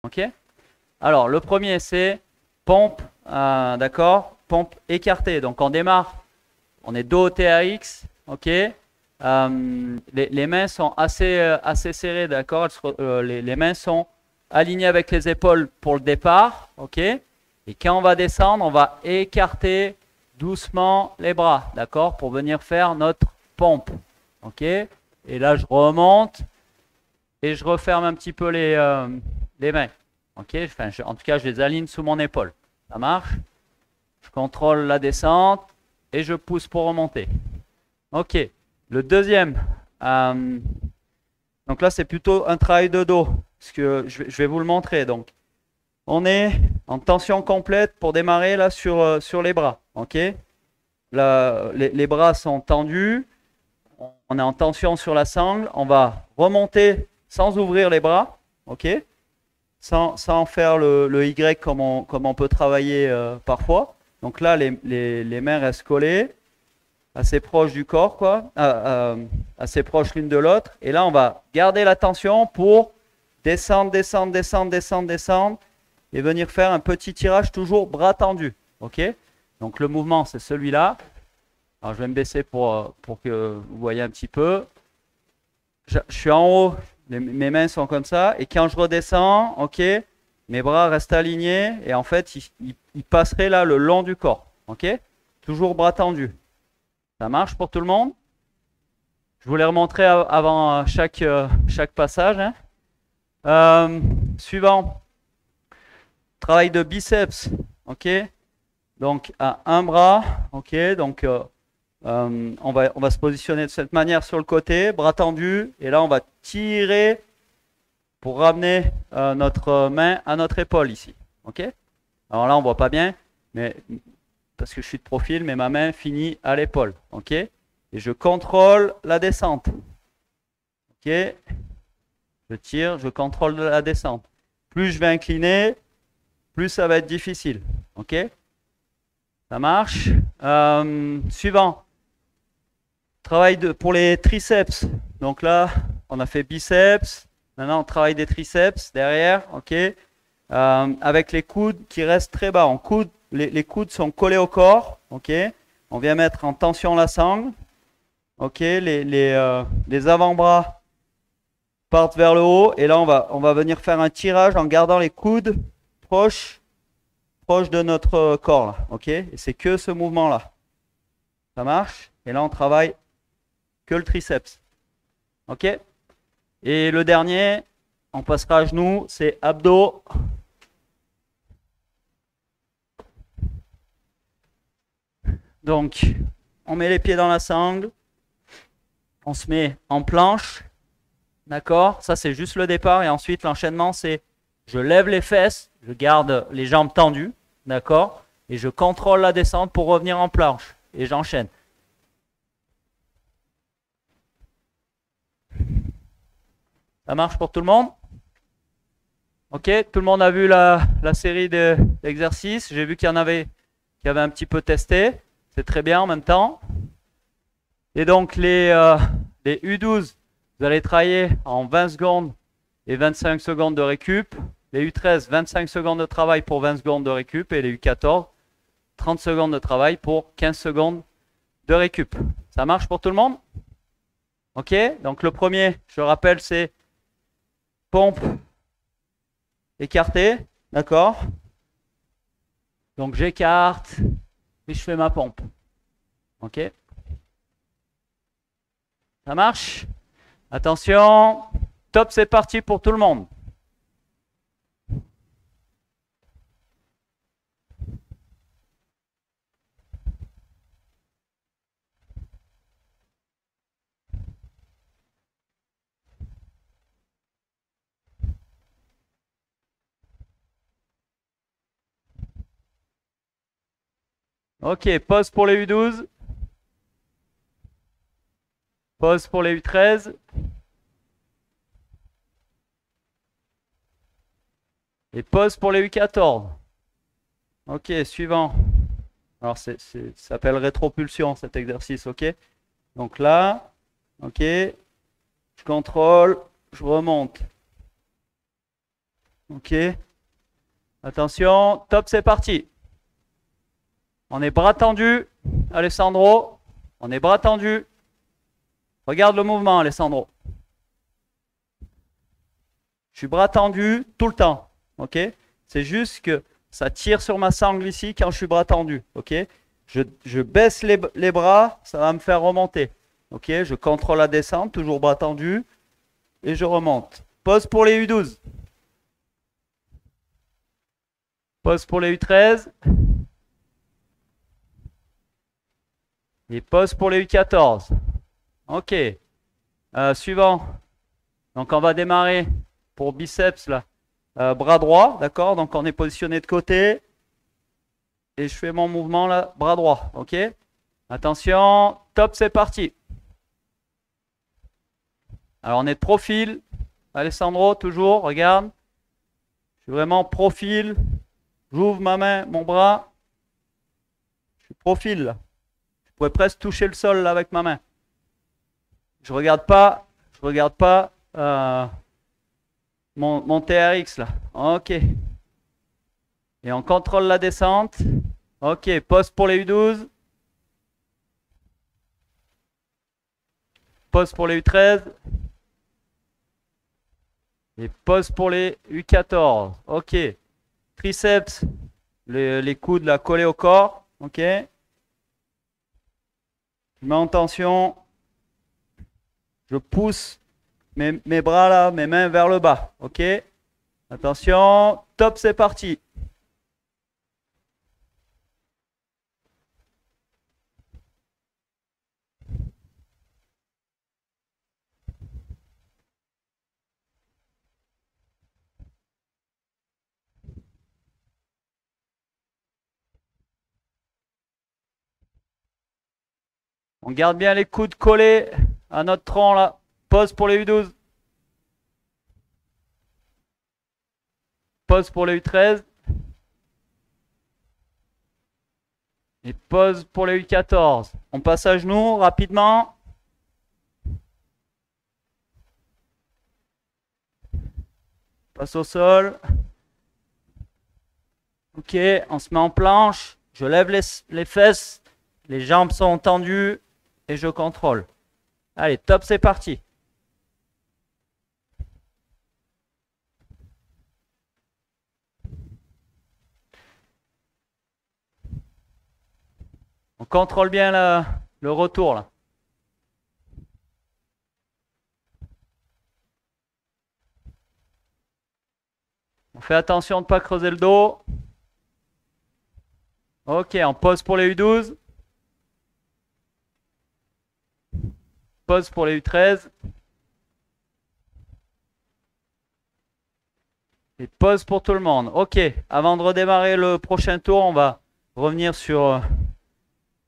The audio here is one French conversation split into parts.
Ok? Alors, le premier, c'est pompe, d'accord? Pompe écartée. Donc, on démarre, on est dos au TRX, ok? Les mains sont assez serrées, d'accord? Les mains sont alignées avec les épaules pour le départ, ok? Et quand on va descendre, on va écarter doucement les bras, d'accord? Pour venir faire notre pompe, ok? Et là, je remonte et je referme un petit peu les mains, ok? Enfin, en tout cas, je les aligne sous mon épaule. Ça marche? Je contrôle la descente et je pousse pour remonter. Ok. Le deuxième, donc là, c'est plutôt un travail de dos, parce que je vais vous le montrer. Donc, on est en tension complète pour démarrer là sur les bras. Ok? Là, les bras sont tendus. On est en tension sur la sangle. On va remonter sans ouvrir les bras. Ok? Sans faire le Y comme on peut travailler parfois. Donc là, les mains restent collées, assez proches du corps, quoi, assez proches l'une de l'autre. Et là, on va garder la tension pour descendre, descendre, descendre, descendre, descendre, et venir faire un petit tirage toujours bras tendus. Ok? Donc le mouvement, c'est celui-là. Alors je vais me baisser pour que vous voyez un petit peu. Je suis en haut, mes mains sont comme ça, et quand je redescends, ok, mes bras restent alignés, et en fait, ils passeraient là le long du corps. Ok? Toujours bras tendus. Ça marche pour tout le monde? Je vous l'ai remontré avant chaque passage. Hein. Suivant. Travail de biceps. Ok? Donc, à un bras. Ok? Donc, on va se positionner de cette manière sur le côté, bras tendus. Et là, on va tirer pour ramener notre main à notre épaule ici. Ok? Alors là, on ne voit pas bien, mais parce que je suis de profil, mais ma main finit à l'épaule. Ok? Et je contrôle la descente. Ok? Je tire, je contrôle la descente. Plus je vais incliner, plus ça va être difficile. Ok? Ça marche. Suivant. Travail pour les triceps. Donc là, on a fait biceps. Maintenant, on travaille des triceps derrière. Ok? Avec les coudes qui restent très bas. Les coudes sont collés au corps. Ok? On vient mettre en tension la sangle. Ok? Les avant-bras partent vers le haut. Et là, on va venir faire un tirage en gardant les coudes proches de notre corps. Là, ok? Et c'est que ce mouvement-là. Ça marche? Et là, on travaille que le triceps. Ok? Et le dernier, on passera à genoux, c'est abdos. Donc, on met les pieds dans la sangle. On se met en planche. D'accord? Ça, c'est juste le départ. Et ensuite, l'enchaînement, c'est je lève les fesses, je garde les jambes tendues. D'accord? Et je contrôle la descente pour revenir en planche. Et j'enchaîne. Ça marche pour tout le monde? Ok, tout le monde a vu la série d'exercices. J'ai vu qu'il y en avait qui avaient un petit peu testé. C'est très bien en même temps. Et donc les U12, vous allez travailler en 20 secondes et 25 secondes de récup. Les U13, 25 secondes de travail pour 20 secondes de récup. Et les U14, 30 secondes de travail pour 15 secondes de récup. Ça marche pour tout le monde? Ok, donc le premier, je rappelle, c'est pompe écartée. D'accord? Donc j'écarte et je fais ma pompe. Ok? Ça marche? Attention. Top, c'est parti pour tout le monde. Ok, pause pour les U12. Pause pour les U13. Et pause pour les U14. Ok, suivant. Alors, ça s'appelle rétropulsion cet exercice, ok? Donc là, ok, je contrôle, je remonte. Ok. Attention, top, c'est parti. On est bras tendus, Alessandro. On est bras tendus. Regarde le mouvement, Alessandro. Je suis bras tendu tout le temps. Ok. C'est juste que ça tire sur ma sangle ici quand je suis bras tendu. Ok. Je baisse les bras, ça va me faire remonter. Ok. Je contrôle la descente, toujours bras tendu. Et je remonte. Pause pour les U12. Pause pour les U13. Et pause pour les U14. Ok. Suivant. Donc on va démarrer pour biceps là. Bras droit, d'accord? Donc on est positionné de côté. Et je fais mon mouvement là, bras droit. Ok? Attention, top, c'est parti. Alors on est de profil. Alessandro, toujours, regarde. Je suis vraiment profil. J'ouvre ma main, mon bras. Je suis profil là. Je pourrais presque toucher le sol là avec ma main. Je regarde pas mon TRX là. Ok. Et on contrôle la descente. Ok, pause pour les U12. Pause pour les U13. Et pause pour les U14. Ok. Triceps, les coudes là collés au corps. Ok. Je mets en tension. Je pousse mes bras là, mes mains vers le bas. Ok. Attention. Top, c'est parti. On garde bien les coudes collés à notre tronc là. Pause pour les U12. Pause pour les U13. Et pause pour les U14. On passe à genoux rapidement. Passe au sol. Ok, on se met en planche. Je lève les fesses. Les jambes sont tendues. Et je contrôle. Allez, top, c'est parti. On contrôle bien le retour là. On fait attention de ne pas creuser le dos. Ok, on pose pour les U12. Pause pour les U13. Et pause pour tout le monde. Ok, avant de redémarrer le prochain tour, on va revenir sur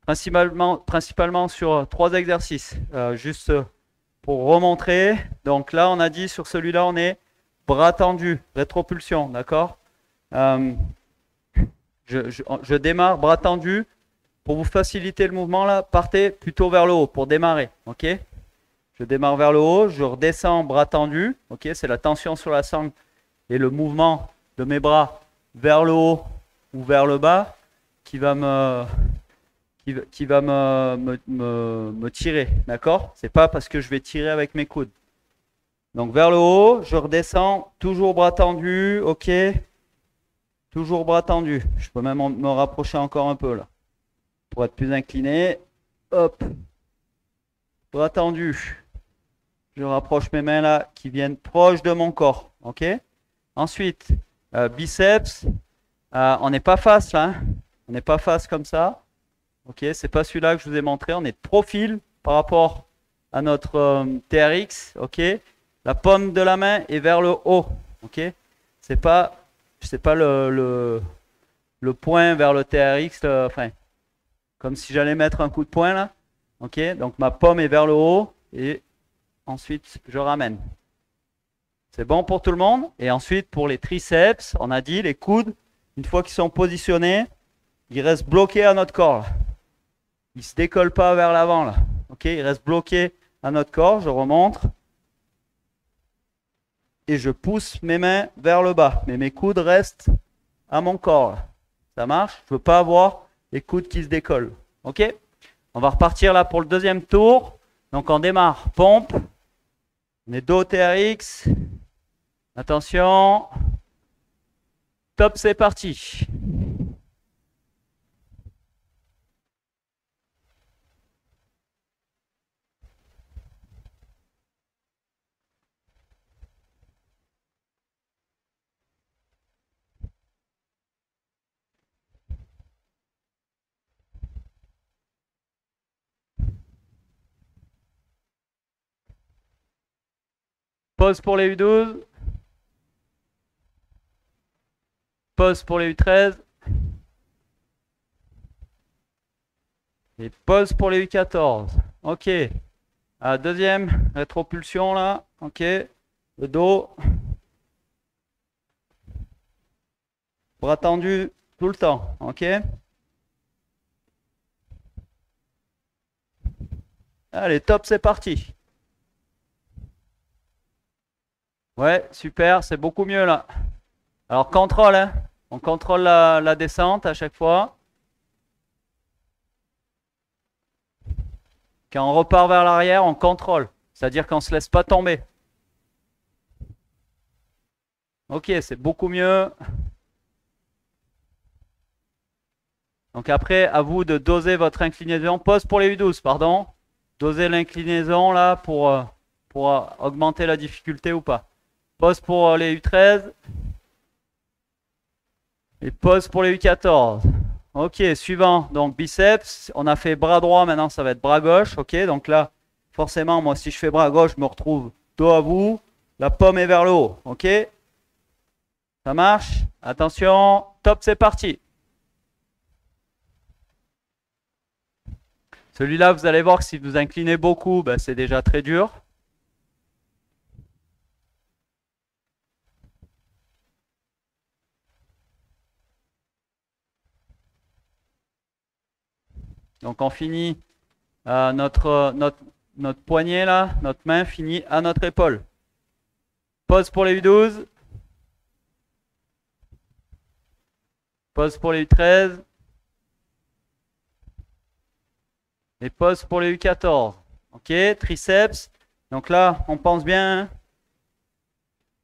principalement sur 3 exercices. Juste pour remontrer. Donc là, on a dit sur celui-là, on est bras tendu, rétropulsion, d'accord? Je démarre bras tendu. Pour vous faciliter le mouvement, là, partez plutôt vers le haut pour démarrer. Ok? Je démarre vers le haut, je redescends bras tendu. Ok? C'est la tension sur la sangle et le mouvement de mes bras vers le haut ou vers le bas qui va me tirer. D'accord? C'est pas parce que je vais tirer avec mes coudes. Donc vers le haut, je redescends, toujours bras tendu. Ok? Toujours bras tendu. Je peux même me rapprocher encore un peu là. Pour être plus incliné. Hop. Bras tendu. Je rapproche mes mains là qui viennent proche de mon corps. Ok? Ensuite, biceps. On n'est pas face là. Hein? On n'est pas face comme ça. Ok? C'est pas celui-là que je vous ai montré. On est de profil par rapport à notre TRX. Ok? La paume de la main est vers le haut. Ok? C'est pas le poing vers le TRX. Enfin. Comme si j'allais mettre un coup de poing là. Ok, donc ma paume est vers le haut et ensuite je ramène. C'est bon pour tout le monde. Et ensuite pour les triceps, on a dit les coudes, une fois qu'ils sont positionnés, ils restent bloqués à notre corps. Là. Ils ne se décollent pas vers l'avant là. Ok, ils restent bloqués à notre corps. Je remonte. et je pousse mes mains vers le bas. Mais mes coudes restent à mon corps. Ça marche? Je ne veux pas avoir les coudes qui se décollent. Ok? On va repartir là pour le deuxième tour. Donc on démarre. Pompe. On est dos TRX. Attention. Top, c'est parti. Pause pour les U12. Pause pour les U13. Et pause pour les U14. Ok. Deuxième rétropulsion là. Ok. Le dos. Bras tendus tout le temps. Ok. Allez, top, c'est parti. Ouais, super, c'est beaucoup mieux là. Alors, contrôle, hein. On contrôle la descente à chaque fois. Quand on repart vers l'arrière, on contrôle. C'est-à-dire qu'on ne se laisse pas tomber. Ok, c'est beaucoup mieux. Donc après, à vous de doser votre inclinaison. Pause pour les U12, pardon. Doser l'inclinaison là pour augmenter la difficulté ou pas. Pause pour les U13. Et pause pour les U14. Ok, suivant. Donc biceps. On a fait bras droit, maintenant ça va être bras gauche. Ok, donc là, forcément, moi si je fais bras gauche, je me retrouve dos à vous. La paume est vers le haut. Ok. Ça marche. Attention. Top, c'est parti. Celui-là, vous allez voir que si vous inclinez beaucoup, ben, c'est déjà très dur. Donc on finit notre poignet là, notre main finit à notre épaule. Pause pour les U12. Pause pour les U13. Et pause pour les U14. Ok, triceps. Donc là, on pense bien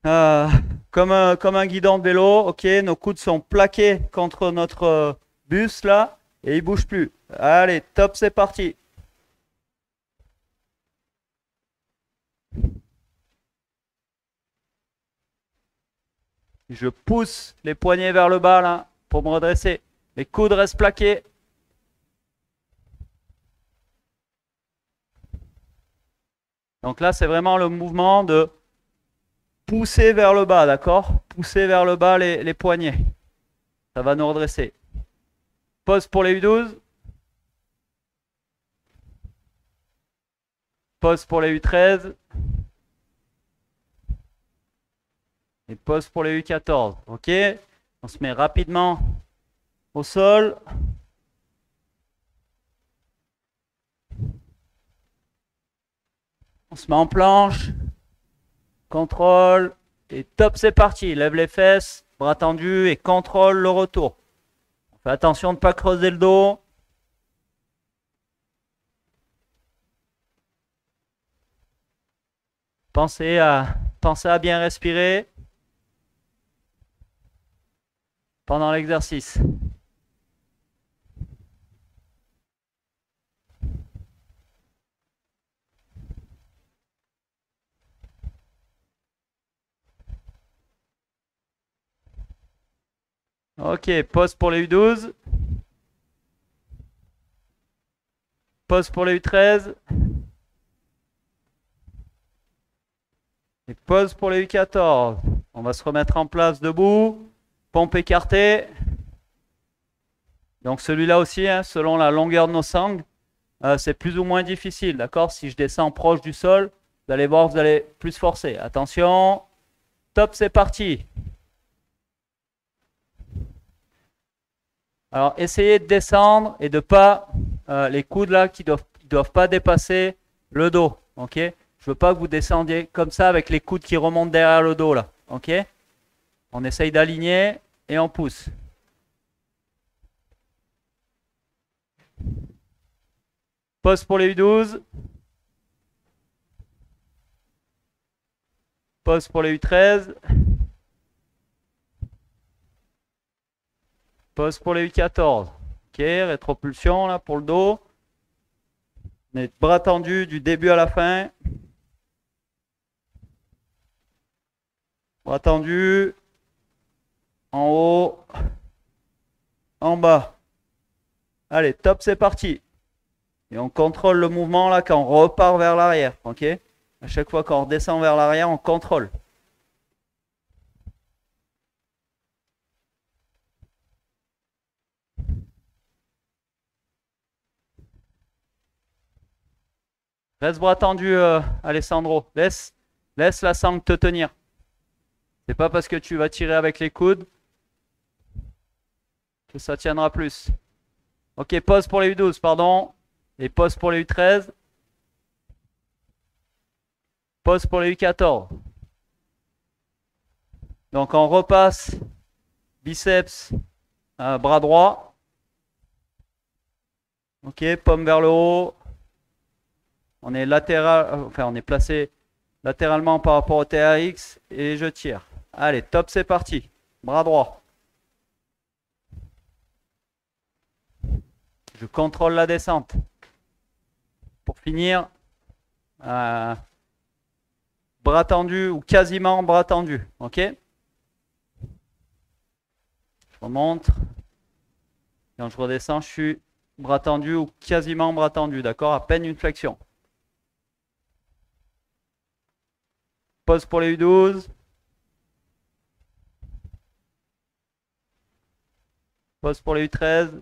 comme un guidon de vélo. Ok, nos coudes sont plaqués contre notre buste là et ils ne bougent plus. Allez, top, c'est parti. Je pousse les poignets vers le bas là pour me redresser. Les coudes restent plaqués. Donc là, c'est vraiment le mouvement de pousser vers le bas, d'accord? Pousser vers le bas les poignets. Ça va nous redresser. Pause pour les U12. Pause pour les U13. Et pause pour les U14. Ok? On se met rapidement au sol. On se met en planche. Contrôle. Et top, c'est parti. Lève les fesses, bras tendus et contrôle le retour. On fait attention de ne pas creuser le dos. Pensez à bien respirer pendant l'exercice. Ok, pause pour les U12. Pause pour les U13. Et pause pour les U14. On va se remettre en place debout. Pompe écartée. Donc celui-là aussi, hein, selon la longueur de nos sangles, c'est plus ou moins difficile. D'accord? Si je descends proche du sol, vous allez voir, vous allez plus forcer. Attention. Top, c'est parti. Alors, essayez de descendre et de pas les coudes là qui doivent pas dépasser le dos. Ok? Je veux pas que vous descendiez comme ça avec les coudes qui remontent derrière le dos là. Ok? On essaye d'aligner et on pousse. Pause pour les U12. Pause pour les U13. Pause pour les U14. Ok, rétropulsion là pour le dos. On est bras tendus du début à la fin. Bras tendus. En haut. En bas. Allez, top, c'est parti. Et on contrôle le mouvement là quand on repart vers l'arrière. Ok? À chaque fois qu'on redescend vers l'arrière, on contrôle. Reste bras tendu, Alessandro. Laisse la sangle te tenir. C'est pas parce que tu vas tirer avec les coudes que ça tiendra plus. Ok, pause pour les U12, pardon. Et pause pour les U13. Pause pour les U14. Donc on repasse biceps, bras droit. Ok, paume vers le haut. On est latéral, enfin on est placé latéralement par rapport au TRX et je tire. Allez, top, c'est parti. Bras droit. Je contrôle la descente. Pour finir, bras tendu ou quasiment bras tendu. Ok? Je remonte. Quand je redescends, je suis bras tendu ou quasiment bras tendu. D'accord? À peine une flexion. Pause pour les U12. Pause pour les U13.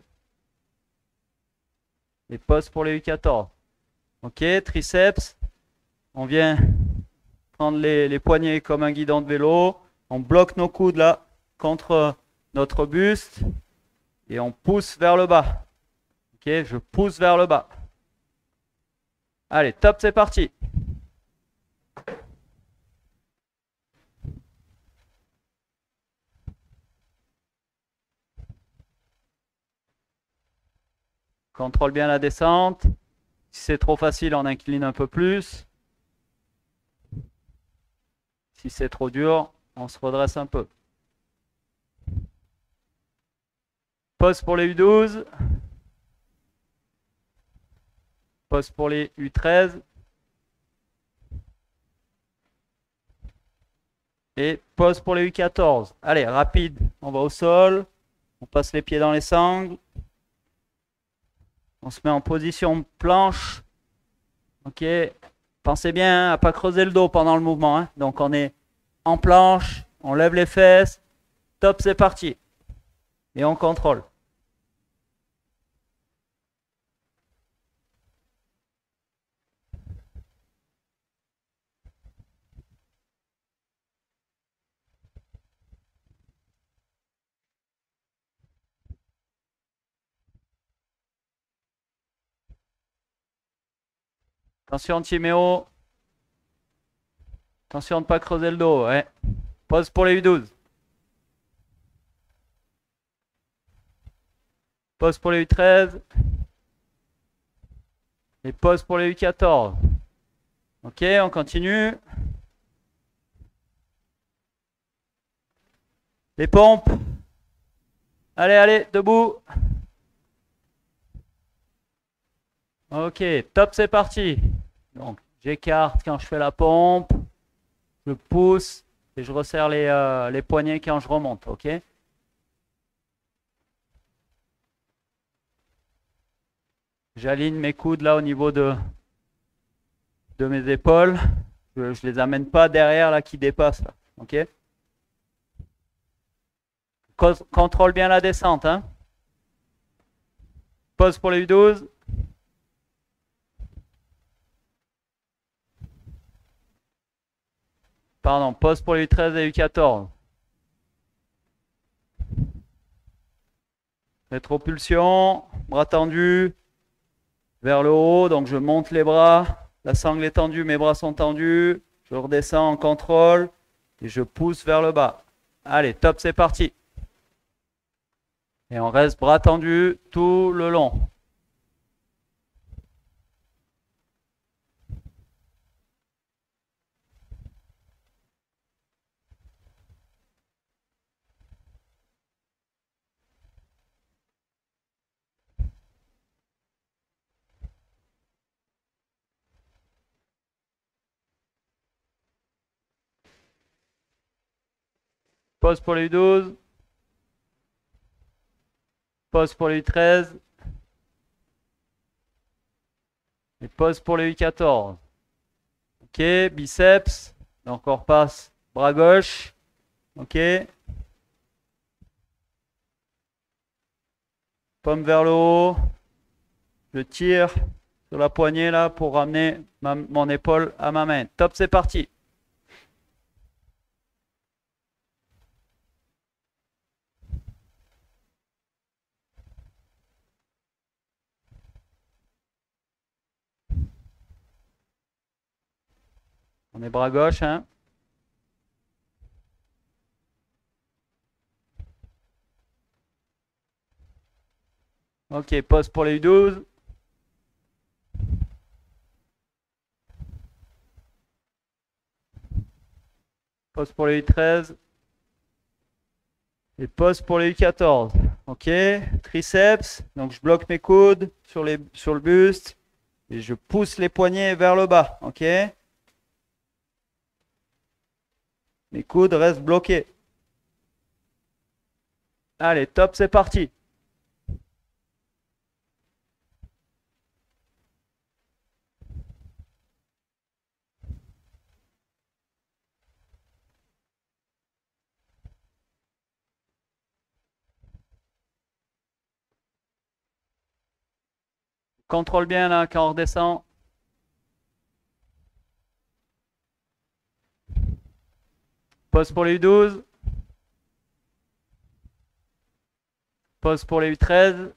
Et pause pour les U14. Ok, triceps. On vient prendre les poignets comme un guidon de vélo. On bloque nos coudes là contre notre buste. Et on pousse vers le bas. Ok, je pousse vers le bas. Allez, top, c'est parti. Contrôle bien la descente. Si c'est trop facile, on incline un peu plus. Si c'est trop dur, on se redresse un peu. Pause pour les U12. Pause pour les U13. Et pause pour les U14. Allez, rapide. On va au sol. On passe les pieds dans les sangles. On se met en position planche. Ok. Pensez bien à ne pas creuser le dos pendant le mouvement. Hein. Donc on est en planche. On lève les fesses. Top, c'est parti. Et on contrôle. Attention Timéo. Attention de ne pas creuser le dos. Ouais. Pause pour les U12. Pause pour les U13. Et pause pour les U14. Ok, on continue. Les pompes. Allez, allez, debout. Ok, top, c'est parti. Donc, j'écarte quand je fais la pompe. Je pousse et je resserre les poignets quand je remonte. Ok. J'aligne mes coudes là au niveau de mes épaules. Je ne les amène pas derrière là qui dépassent. Là. Ok. Contrôle bien la descente. Hein. Pause pour les U12. Pardon, pause pour les U13 et U14. Rétropulsion, bras tendus vers le haut, donc je monte les bras La sangle est tendue, mes bras sont tendus. Je redescends en contrôle et je pousse vers le bas. Allez, top, c'est parti. Et on reste bras tendus tout le long. Pause pour les U12. Pause pour les U13. Et pause pour les U14. Ok, biceps. Donc on repasse bras gauche. Ok. Paume vers le haut. Je tire sur la poignée là pour ramener mon épaule à ma main. Top, c'est parti. On est bras gauche, hein. Ok, pause pour les U12. Pause pour les U13. Et pause pour les U14. Ok, triceps. Donc je bloque mes coudes sur le buste. Et je pousse les poignets vers le bas. Ok. Mes coudes restent bloqués. Allez, top, c'est parti. Contrôle bien là quand on redescend. Pause pour les U12. Pause pour les U13.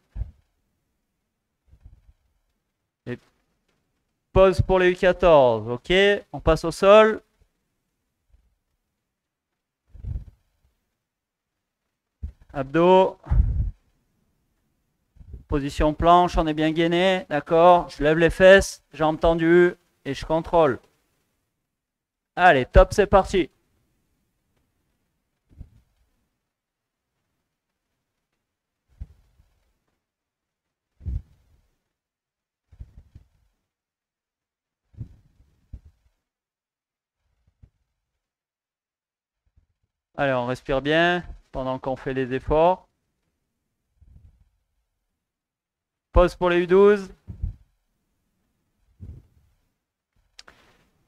Et pause pour les U14. Ok, on passe au sol. Abdos. Position planche, on est bien gainé. D'accord, je lève les fesses, jambes tendues et je contrôle. Allez, top, c'est parti. Allez, on respire bien pendant qu'on fait les efforts. Pause pour les U12.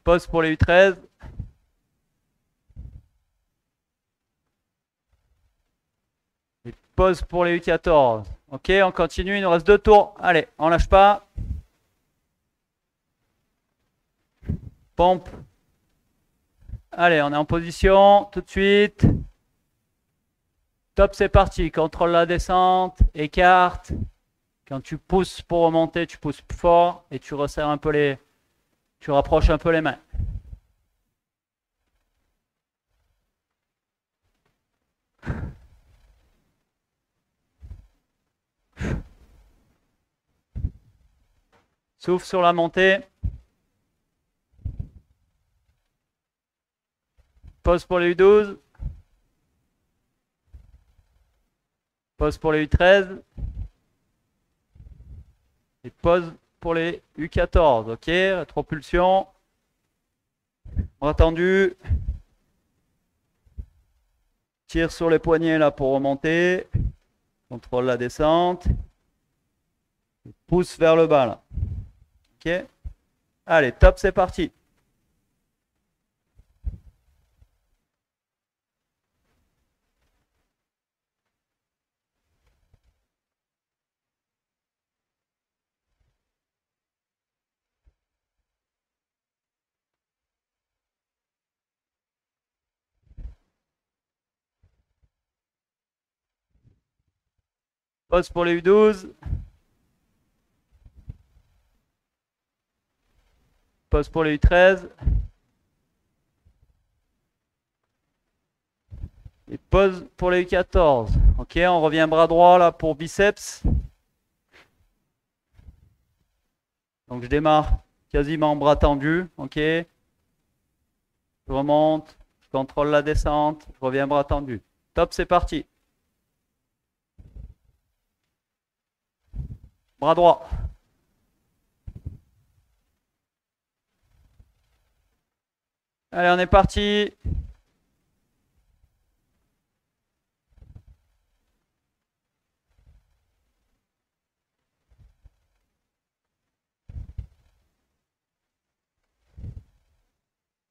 Pause pour les U13. Et pause pour les U14. Ok, on continue, il nous reste 2 tours. Allez, on lâche pas. Pompe. Allez, on est en position tout de suite. Top, c'est parti. Contrôle la descente, écarte. Quand tu pousses pour remonter, tu pousses plus fort et tu resserres un peu tu rapproches un peu les mains. Souffle sur la montée. Pause pour les U12. Pause pour les U13. Et pause pour les U14. Ok, rétropulsion. Bras tendu. Tire sur les poignets là pour remonter. Contrôle la descente. Pousse vers le bas là. Ok. Allez, top, c'est parti. Pause pour les U12. Pause pour les U13. Et pause pour les U14. Ok, on revient bras droit là pour biceps. Donc je démarre quasiment bras tendu. Ok. Je remonte. Je contrôle la descente. Je reviens bras tendu. Top, c'est parti. Bras droit. Allez, on est parti.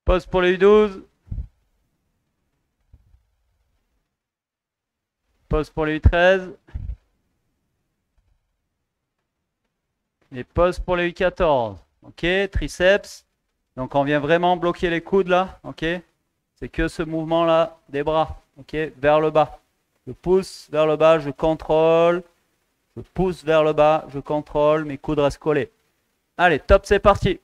Pause pour les U12. Pause pour les U13. Et pause pour les U14. Ok, triceps. Donc on vient vraiment bloquer les coudes là. Ok, c'est que ce mouvement là des bras. Ok, vers le bas. Je pousse vers le bas, je contrôle. Je pousse vers le bas, je contrôle. Mes coudes restent collés. Allez, top, c'est parti.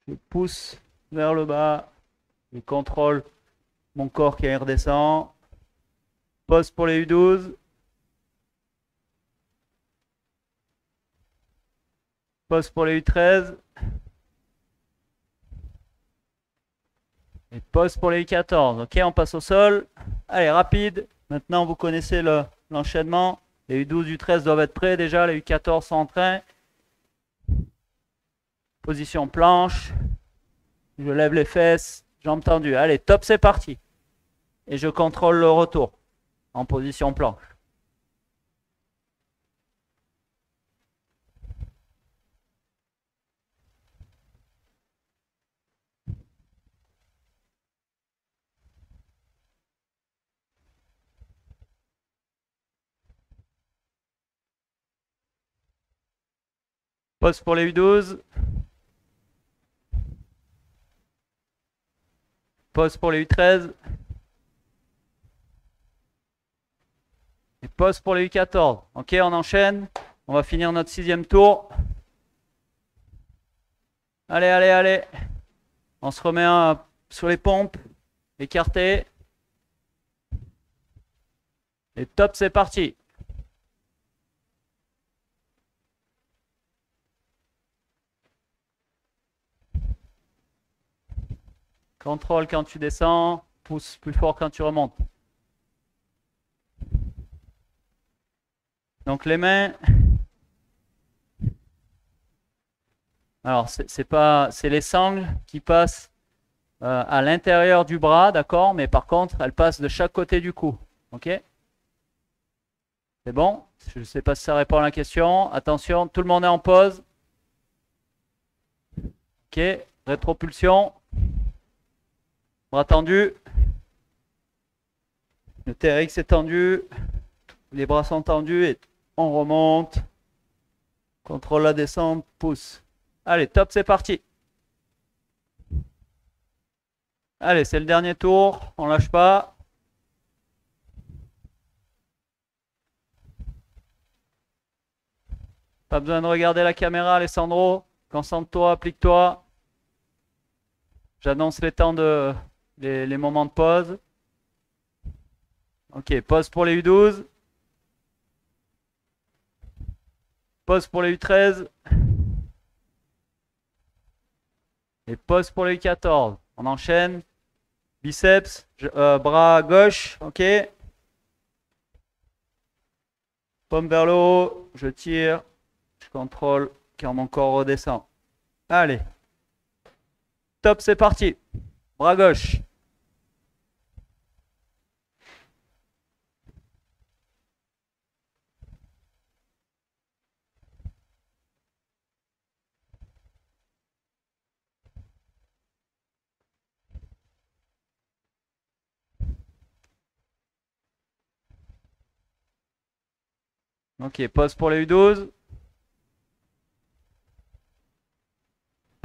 Je pousse vers le bas. Je contrôle mon corps qui redescend. Pause pour les U12. Pause pour les U13. Et pause pour les U14. Ok, on passe au sol. Allez, rapide. Maintenant, vous connaissez l'enchaînement. Les U12, U13 doivent être prêts déjà. Les U14 sont en train. Position planche. Je lève les fesses. Jambes tendues. Allez, top, c'est parti. Et je contrôle le retour en position planche. Pause pour les U12. Pause pour les U13. Et pause pour les U14. Ok, on enchaîne. On va finir notre 6e tour. Allez, allez, allez. On se remet sur les pompes. Écarté. Et top, c'est parti. Contrôle quand tu descends. Pousse plus fort quand tu remontes. Donc les mains. Alors c'est les sangles qui passent à l'intérieur du bras, d'accord, mais par contre elles passent de chaque côté du cou. Ok? C'est bon? Je ne sais pas si ça répond à la question. Attention, tout le monde est en pause. Ok, rétropulsion. Bras tendu. Le TRX est tendu. Les bras sont tendus et on remonte. Contrôle la descente, pousse. Allez, top, c'est parti. Allez, c'est le dernier tour. On lâche pas. Pas besoin de regarder la caméra, Alessandro. Concentre-toi, applique-toi. J'annonce les temps les moments de pause. Ok, pause pour les U12. Pause pour les U13. Et pause pour les U14. On enchaîne. Biceps, bras gauche, ok. Paume vers le haut, je tire, je contrôle quand mon corps redescend. Allez. Top, c'est parti. Bras gauche. Ok, pause pour les U12.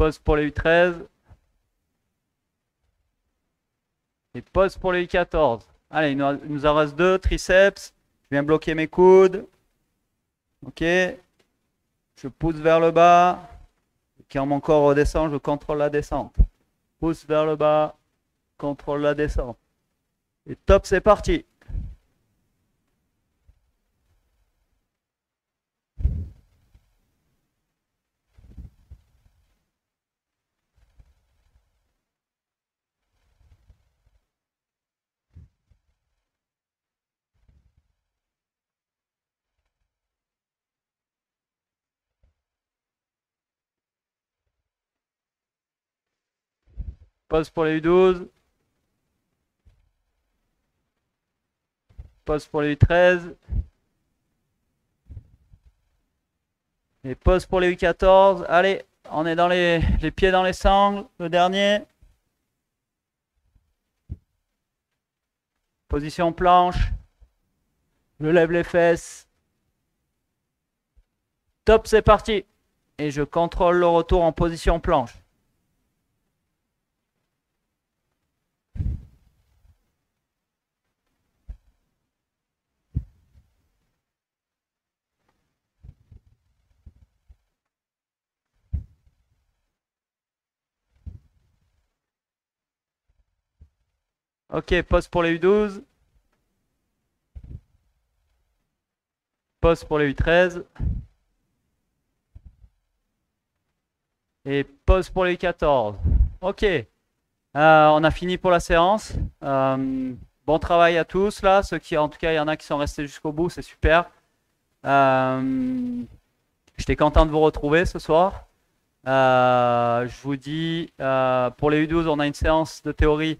Pause pour les U13. Et pause pour les U14. Allez, il nous en reste 2, triceps. Je viens bloquer mes coudes. Ok. Je pousse vers le bas. Quand mon corps redescend, je contrôle la descente. Pousse vers le bas. Contrôle la descente. Et top, c'est parti. Pause pour les U12. Pause pour les U13. Et pause pour les U14. Allez, on est dans les pieds dans les sangles. Le dernier. Position planche. Je lève les fesses. Top, c'est parti. Et je contrôle le retour en position planche. Ok, pause pour les U12. Pause pour les U13. Et pause pour les U14. Ok. On a fini pour la séance. Bon travail à tous là. Ceux qui, en tout cas, il y en a qui sont restés jusqu'au bout, c'est super. J'étais content de vous retrouver ce soir. Je vous dis, pour les U12, on a une séance de théorie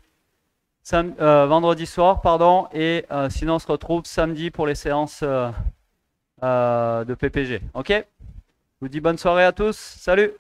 vendredi soir, pardon, et sinon on se retrouve samedi pour les séances de PPG. Ok? Je vous dis bonne soirée à tous. Salut!